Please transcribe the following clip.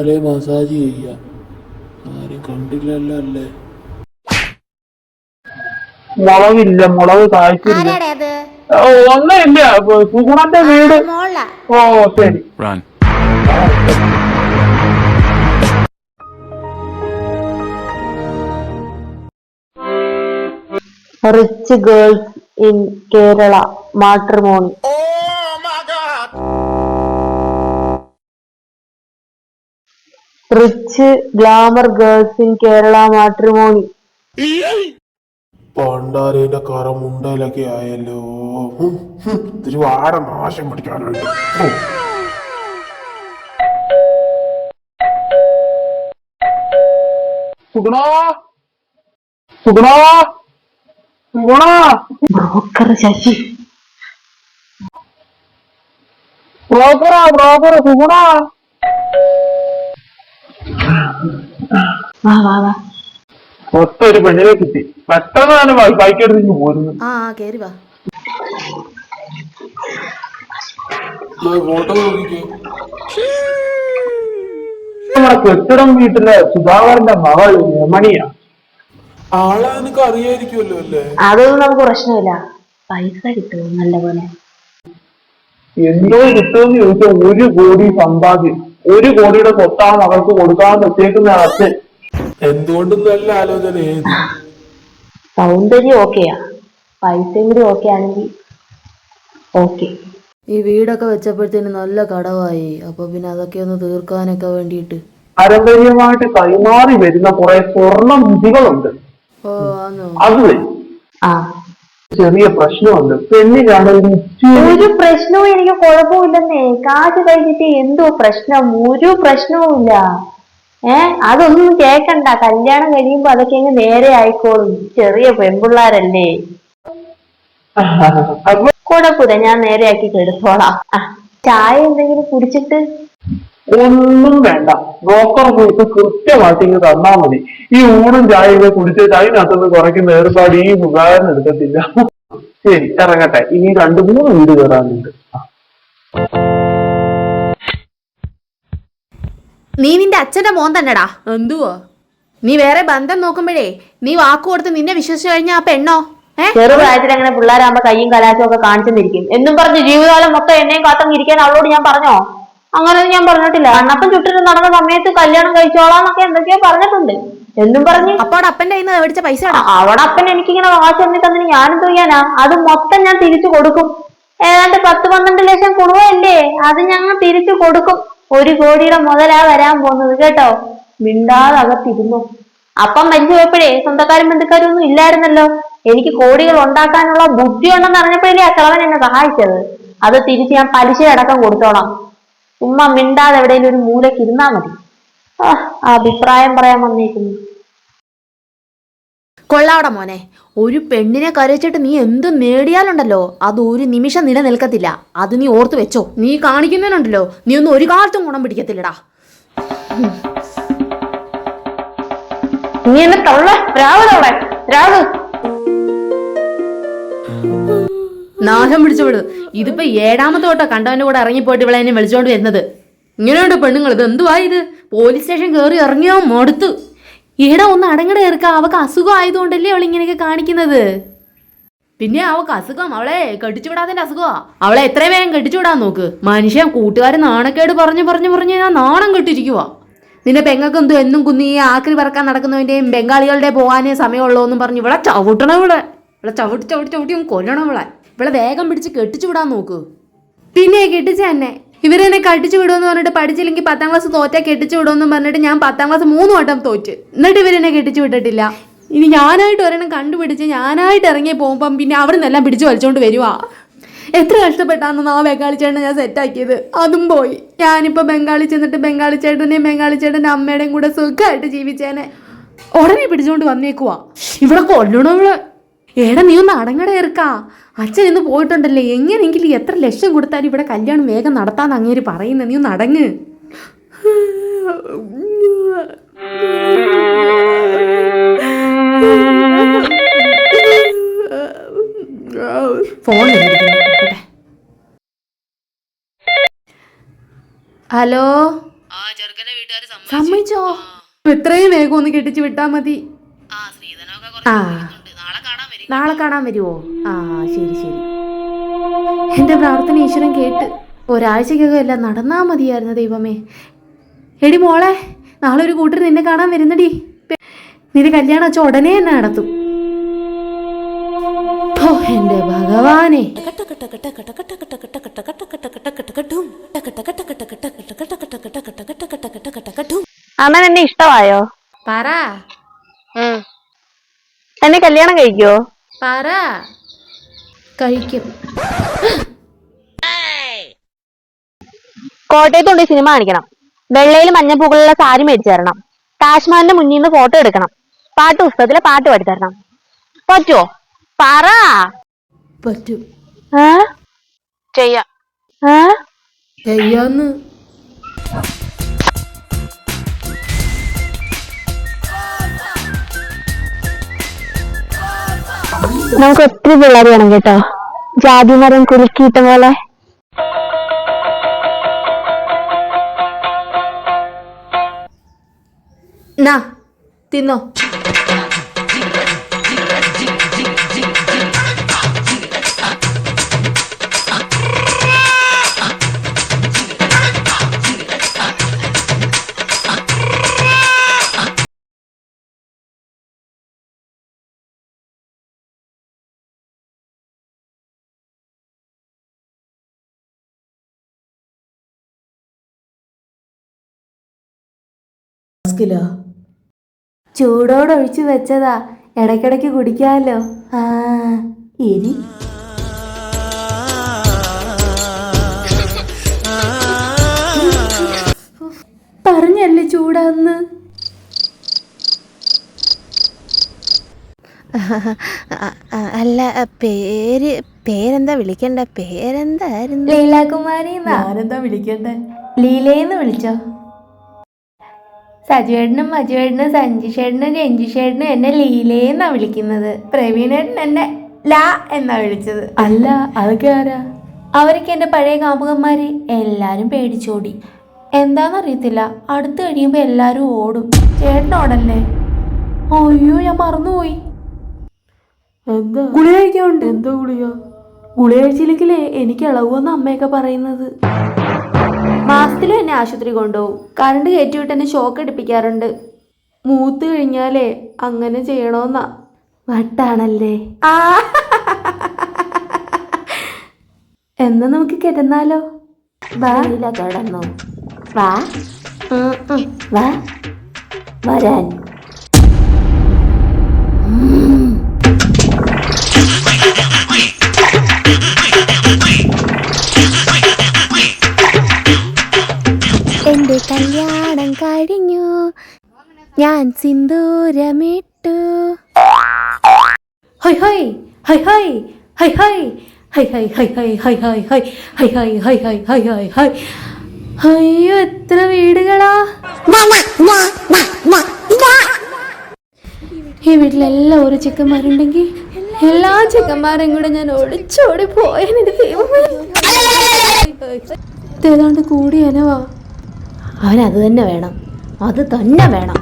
തലേ മസാജ് ചെയ്യാം. ആരും കണ്ടില്ലല്ലോ അല്ലേ? മുളകില്ല, മുളക് കായ്ച്ചില്ല. ഒന്നുമില്ല, സുഗുണന്റെ വീട്. ഓ ശരി. Rich girls in Kerala matrimony. Rich glamour girls in Kerala matrimony. പണ്ടാരേന്റെ കറ മുണ്ടയിലൊക്കെ ആയല്ലോ. ഇത്തിരി വാട നാശം പിടിക്കാനുണ്ട്. സുഗുണ, സുഗുണ, സുഗുണ. ബ്രോക്കർ ശശി. ബ്രോക്കറാ, ബ്രോക്കർ സുഗുണ. വാ വാ വാ. ഒത്തൊരു പെണ്ണിനെ കിട്ടി. പെട്ടെന്ന് തന്നെ ബൈക്കെടുത്ത് പോരുന്നു. കേറി വാ. ഫോട്ടോ നോക്കിക്കേ. നമ്മുടെ കെട്ടിടം വീട്ടിലെ സുധാകരന്റെ മകൾ രമണിയാ. ആളെ നിനക്ക് അറിയായിരിക്കുമല്ലോ അല്ലേ? അതൊന്നും നമുക്ക് പ്രശ്നമില്ല. പൈസ കിട്ടും നല്ലപോലെ. എന്തോ കിട്ടുമെന്ന് ചോദിച്ചാൽ 1 കോടി സമ്പാദ്യം. 1 കോടിയുടെ സ്വത്താണ് അവർക്ക് കൊടുക്കാൻ വെച്ചേക്കുന്ന അച്ഛൻ. എന്തുകൊണ്ടും നല്ല ആലോചന. ഏത് സൗന്ദര്യം ഓക്കെയാ, പൈസയും കൂടി ഓക്കെ ആണെങ്കിൽ ഓക്കെ. ഈ വീടൊക്കെ വെച്ചപ്പോഴത്തേന് നല്ല കടവായി. അപ്പൊ പിന്നെ അതൊക്കെ ഒന്ന് തീർക്കാനൊക്കെ വേണ്ടിയിട്ട് പാരമ്പര്യമായിട്ട് കൈമാറി വരുന്ന കുറെ സ്വർണ്ണ നിധികളുണ്ട്. അത് ചെറിയ പ്രശ്നമുണ്ട്. പെണ്ണിനാണെങ്കിൽ ഒരു പ്രശ്നവും എനിക്ക് കുഴപ്പമില്ലെന്നേ. കാശ് കഴിച്ചിട്ട് എന്തോ പ്രശ്നം? ഒരു പ്രശ്നവും ഇല്ല. അതൊന്നും കേക്കണ്ട. കല്യാണം കഴിയുമ്പോ അതൊക്കെ അങ്ങ് നേരെ ആയിക്കോളും. ചെറിയ പെൺപിള്ളാരല്ലേ. കുഴപ്പമില്ല, ഞാൻ നേരെയാക്കി കെടുത്തോളാം. ചായ എന്തെങ്കിലും കുടിച്ചിട്ട്. ഒന്നും വേണ്ട, ബ്രോക്കർ പോയിട്ട് കൃത്യമായിട്ട് ഇങ്ങ് തന്നാ മതി. ഈ ഊണും ചായയൊക്കെ കുടിച്ചിട്ട് അതിനകത്തുനിന്ന് കുറയ്ക്കുന്ന ഏർപ്പാട് ഈ ഉപകാരം എടുക്കത്തില്ല. ശരി, ഇറങ്ങട്ടെ. ഇനി 2-3 വീട് കയറാനുണ്ട്. നീ നിന്റെ അച്ഛന്റെ മോൻ തന്നെടാ. എന്തുവാ നീ വേറെ ബന്ധം നോക്കുമ്പോഴേ നീ വാക്ക് കൊടുത്ത് നിന്നെ വിശ്വസിച്ചു കഴിഞ്ഞ ആ പെണ്ണോ? ചെറുപ്രായത്തിൽ അങ്ങനെ പിള്ളേരാകുമ്പോ കയ്യും കലാശവും ഒക്കെ കാണിച്ചെന്നിരിക്കും എന്നും പറഞ്ഞ് ജീവിതകാലം മൊത്തം എന്നെയും കാത്തങ്ങിരിക്കാൻ അവളോട് ഞാൻ പറഞ്ഞോ? അങ്ങനൊന്നും ഞാൻ പറഞ്ഞിട്ടില്ല. അണ്ണപ്പൻ ചുറ്റിനും നടന്ന സമയത്ത് കല്യാണം കഴിച്ചോളാന്നൊക്കെ എന്തൊക്കെയോ പറഞ്ഞിട്ടുണ്ട്. എന്നും പറഞ്ഞ് അപ്പോടെ അപ്പന്റെ കയ്യിൽ നിന്ന് മേടിച്ച പൈസ അവിടെ അപ്പൻ എനിക്കിങ്ങനെ കാശ് തന്നിട്ട് ഞാനും ചെയ്യാനാ? അത് മൊത്തം ഞാൻ തിരിച്ചു കൊടുക്കും. ഏതാണ്ട് 10-12 ലക്ഷം കുടുവല്ലേ, അത് ഞങ്ങൾ തിരിച്ചു കൊടുക്കും. 1 കോടിയുടെ മുതലാ വരാൻ പോകുന്നത് കേട്ടോ. മിണ്ടാതെ അകത്തിരുന്നു. അപ്പം മരിച്ചു പോയപ്പോഴേ സ്വന്തക്കാരും ബന്ധുക്കാരും ഒന്നും ഇല്ലായിരുന്നല്ലോ. എനിക്ക് കോടികൾ ഉണ്ടാക്കാനുള്ള ബുദ്ധി ഉണ്ടെന്ന് അറിഞ്ഞപ്പോഴേ ആ കളവൻ എന്നെ സഹായിച്ചത്. അത് തിരിച്ച് ഞാൻ പലിശ അടക്കം കൊടുത്തോളാം. ചുമ്മാ മിണ്ടാതെ എവിടെയെങ്കിലും ഒരു മൂലയ്ക്ക് ഇരുന്നാ മതി. അഭിപ്രായം പറയാൻ വന്നേക്കുന്നു. കൊള്ളാവട മോനെ. ഒരു പെണ്ണിനെ കരയിച്ചിട്ട് നീ എന്ത് നേടിയാലുണ്ടല്ലോ അത് ഒരു നിമിഷം നിലനിൽക്കത്തില്ല. അത് നീ ഓർത്തു വെച്ചോ. നീ കാണിക്കുന്നതിനുണ്ടല്ലോ നീ ഒന്നും ഒരു കാലത്തും ഗുണം പിടിക്കത്തില്ലടാ. നീ എന്നെ തൊള്ള രാവിലെ രാവ് നാശം പിടിച്ചുവിട്. ഇതിപ്പോ 7ാമത്തെ തൊട്ടോ കണ്ടവന്റെ കൂടെ ഇറങ്ങിപ്പോയിട്ട് ഇവിടെ എന്നെ വിളിച്ചോണ്ട് വരുന്നത്. ഇങ്ങനെയുണ്ട് പെണ്ണുങ്ങൾ. ഇത് എന്തുവാ ഇത്? പോലീസ് സ്റ്റേഷൻ കയറി ഇറങ്ങിയോ മടുത്തു. ഈടാ ഒന്ന് അടങ്ങടെ ഇറക്കാം. അവക്ക് അസുഖം ആയതുകൊണ്ടല്ലേ അവൾ ഇങ്ങനെയൊക്കെ കാണിക്കുന്നത്. പിന്നെ അവക്ക് അസുഖം അവളെ കെട്ടിച്ചുവിടാതിന്റെ അസുഖമാ. അവളെ എത്രയും വേഗം കെട്ടിച്ചുവിടാൻ നോക്ക്. മനുഷ്യൻ കൂട്ടുകാരൻ നാണക്കേട് പറഞ്ഞു ഞാൻ നാണം കെട്ടിരിക്കുവാ. നിന്റെ പെങ്ങൾക്ക് എന്തോ എന്നും കുന്നി ആക്രി പറക്കാൻ നടക്കുന്നവന്റെയും ബംഗാളികളുടെ പോകാനേ സമയമുള്ളൂ എന്നും പറഞ്ഞ് ഇവിടെ ചവിട്ടണം. ഇവിടെ ചവിട്ടി കൊല്ലണം. ഇവിടെ വേഗം പിടിച്ച് കെട്ടിച്ചു വിടാൻ നോക്കൂ. പിന്നെ കെട്ടിച്ച തന്നെ ഇവരെന്നെ കട്ടിച്ചു വിടുമെന്ന് പറഞ്ഞിട്ട് പഠിച്ചില്ലെങ്കിൽ 10ാം ക്ലാസ് തോറ്റാ കെട്ടിച്ചു വിടുമെന്നും പറഞ്ഞിട്ട് ഞാൻ 10ാം ക്ലാസ് 3 വട്ടം തോറ്റ്. എന്നിട്ട് ഇവരെന്നെ കെട്ടിച്ചു വിട്ടിട്ടില്ല. ഇനി ഞാനായിട്ട് ഒരെണ്ണം കണ്ടുപിടിച്ച് ഞാനായിട്ട് ഇറങ്ങി പോകുമ്പം പിന്നെ അവിടെ നിന്നെല്ലാം പിടിച്ചു വലിച്ചോണ്ട് വരുവാ. എത്ര കഷ്ടപ്പെട്ടാണെന്ന് ആ ബംഗാളി ചേട്ടനെ ഞാൻ സെറ്റാക്കിയത്. അതും പോയി. ഞാനിപ്പോൾ ബംഗാളി ചെന്നിട്ട് ബംഗാളി ചേട്ടൻ്റെ അമ്മയുടെയും കൂടെ സുഖമായിട്ട് ജീവിച്ചേനെ. ഉടനെ പിടിച്ചുകൊണ്ട് വന്നേക്കുവാ. ഇവിടെ കൊല്ലണം ഇവിടെ. ഏടാ നീ ഒന്ന് അടങ്ങടെ ഇറക്കാ. അച്ഛൻ ഇന്ന് പോയിട്ടുണ്ടല്ലേ. എങ്ങനെയെങ്കിലും എത്ര ലക്ഷം കൊടുത്താലും ഇവിടെ കല്യാണം വേഗം നടത്താന്ന് അങ്ങേര് പറയുന്നത്. നീ ഒന്ന് അടങ്ങ്. Phone hello സമ്മതിച്ചോ? എത്രയും വേഗം ഒന്ന് കെട്ടിച്ച് വിട്ടാ മതി. ആ നാളെ കാണാൻ വരുവോ? ആ ശരി ശരി. എന്റെ പ്രാർത്ഥന ഈശ്വരൻ കേട്ട് ഒരാഴ്ചക്കൊക്കെ എല്ലാം നടന്നാ മതിയായിരുന്നു ദൈവമേ. എടി മോളെ, നാളെ ഒരു കൂട്ടർ നിന്നെ കാണാൻ വരുന്നടി. നിന്റെ കല്യാണം വെച്ച ഉടനെ തന്നെ നടത്തും. ഓ എന്റെ ഭഗവാനെ. അമ്മ എന്നെ ഇഷ്ടമായോ? പറ എന്നെ കല്യാണം കഴിക്കോ? പറ. കഴിക്കും. കോട്ടയത്തുകൊണ്ട് സിനിമ കാണിക്കണം. വെള്ളയിൽ മഞ്ഞപ്പൂക്കളുള്ള സാരി മേടിച്ചു തരണം. താജ്മഹലിന്റെ മുന്നിൽ നിന്ന് ഫോട്ടോ എടുക്കണം. പാട്ട് പുസ്തകത്തിലെ പാട്ട് പാടിത്തരണം. പറ്റുമോ? പറ. പറ്റും. ചെയ്യാം. ചെയ്യാന്ന്. നമുക്ക് ഒത്തിരി പിള്ളേർ വേണം കേട്ടോ, ജാതി മരം കുലുക്കിയിട്ട പോലെ. തിന്നോ. ചൂടോടൊഴിച്ചു വെച്ചതാ, ഇടയ്ക്കിടയ്ക്ക് കുടിക്കാമല്ലോ. ആ ഇരി. പറഞ്ഞല്ലേ ചൂടാന്ന്. അല്ല, പേരെന്താ വിളിക്കണ്ട? പേരെന്തായിരുന്നു? ലീലാകുമാരി. ആരെന്താ വിളിക്കണ്ടേ? ലീലയെന്ന് വിളിച്ചോ? സജുവേട്ടനും മജുവേട്ടനും സഞ്ജിഷേട്ടനും രഞ്ജിഷേട്ടനും എന്നെ ലീലയെന്നാ വിളിക്കുന്നത്. പ്രവീണേട്ടൻ എന്നെ ലാ എന്നാ വിളിച്ചത്. അല്ല, അതൊക്കെ ആരാ? അവരൊക്കെ എന്റെ പഴയ കാമുകന്മാര്. എല്ലാരും പേടിച്ചോടി. എന്താന്നറിയത്തില്ല, അടുത്ത് കഴിയുമ്പോ എല്ലാരും ഓടും. ചേട്ടനോടല്ലേ? അയ്യോ ഞാൻ മറന്നുപോയി. എന്താ? ഗുളിക കഴിക്കാറുണ്ട്. എന്താ ഗുളിക? ഗുളിക കഴിച്ചില്ലെങ്കിലേ എനിക്ക് ഇളകുമെന്ന് അമ്മയൊക്കെ പറയുന്നത്. മാസത്തിലും എന്നെ ആശുപത്രി കൊണ്ടുപോകും. കറണ്ട് കയറ്റിവിട്ട് എന്നെ ഷോക്ക് അടിപ്പിക്കാറുണ്ട്. മൂത്ത് കഴിഞ്ഞാലേ അങ്ങനെ ചെയ്യണോന്നാ. വട്ടാണല്ലേ? എന്നാ നമുക്ക് കിടന്നാലോ? കിടന്നോ? വാ വാ വരാൻ. എന്റെ കല്യാണം കഴിഞ്ഞു, ഞാൻ സിന്ദൂരമിട്ടു. Hi hi hi hi hi hi hi hi hi hi hi hi hi hi hi hi hi hi hi. അയ്യോ എത്ര വീടുകളാ! ഈ വീട്ടിലെല്ലാം ഓരോ ചെക്കന്മാരുണ്ടെങ്കിൽ എല്ലാ ചെക്കന്മാരും കൂടെ ഞാൻ ഒളിച്ചോടി പോയതിന്റെ ദൈവമേ. ഏതാണ്ട് കൂടിയനവാ. അവനത് തന്നെ വേണം, അത് തന്നെ വേണം.